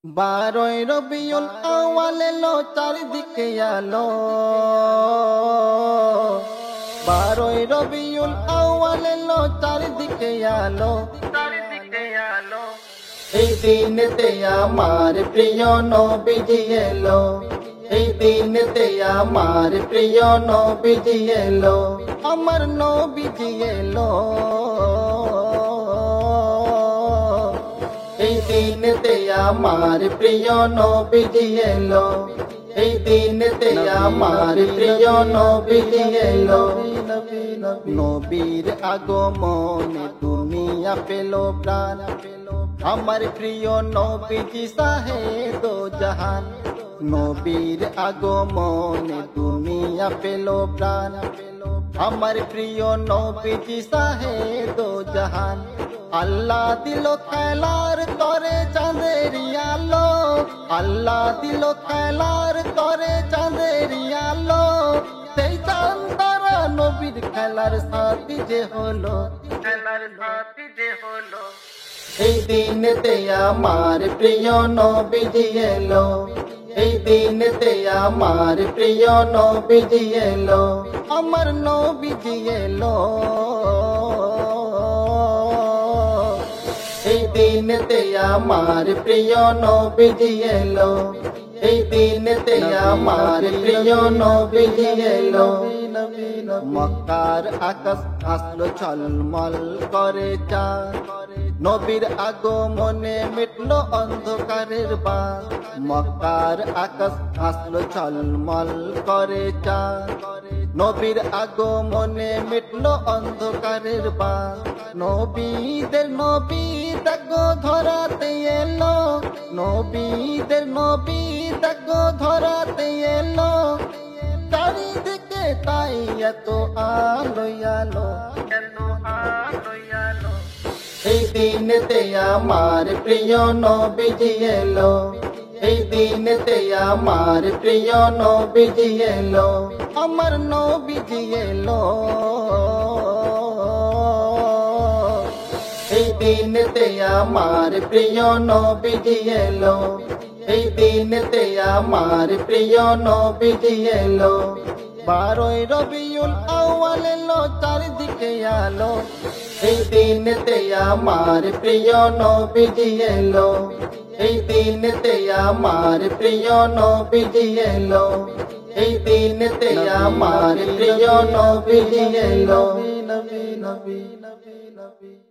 12 রবিউল আউয়াল এলো চারিদিকে আলো। 12 রবিউল আউয়াল এলো চারিদিকে আলো। এই দিনেতে আমার প্রিয় নবীজি এলো। এই দিনেতে আমার প্রিয় নবীজি এলো। আমার নবীজি এলো। এই দিনেতে আমার প্রিয় নবীজি এলো। এই দিনেতে আমার প্রিয় নবীজি এলো। নবীর আগমনে দুনিয়া পেল প্রাণ। আমার প্রিয় নবীজি সাহেব জাহান। নবীর আগমনে দুনিয়া পেল প্রাণ। আমার প্রিয় নবীজি সাহেব জাহান। আল্লাহ দিল খেলার তরে চাঁদের আলো। আল্লাহ দিল খেলার তরে চাঁদের আলো। সেই চাঁদ তারা নবীর খেলার সাথী যে হলো। এই দিনেতে আমার প্রিয় নবীজি এলো। এই দিনেতে আমার প্রিয় নবীজি এলো। আমার নবীজি এলো। এই দিনেতে আমার প্রিয় নবীজি এলো। এই দিনেতে আমার প্রিয় নবীজি এলো। মক্কার আকাশ আসলো ঝলমল করে চাঁদ। নবীর আগমনে মিটলো অন্ধকারের বাঁধ। মক্কার আকাশ আসলো ঝলমল করে চাঁদ। নবীর আগমনে মিটলো অন্ধকারের বাঁধ। নবীদের নবী দেখো ধরাতে এলো। নবীদের নবী দেখো ধরাতে এলো। চারিদিকে তাই এত আলো আলো। এই দিনেতে আমার প্রিয় নবীজি এলো। এই দিনেতে আমার প্রিয় নবীজি এলো। আমার নবীজি এলো। এই দিনেতে আমার প্রিয় নবীজি এলো। এই দিনেতে আমার প্রিয় নবীজি এলো। 12 রবিউল আউয়াল এলো চারিদিকে আলো। এই দিনেতে আমার প্রিয় নবীজি এলো। এই দিনেতে আমার প্রিয় নবীজি এলো। এই দিনেতে আমার প্রিয় নবীজি এলো। নবী নবী নবী নবী।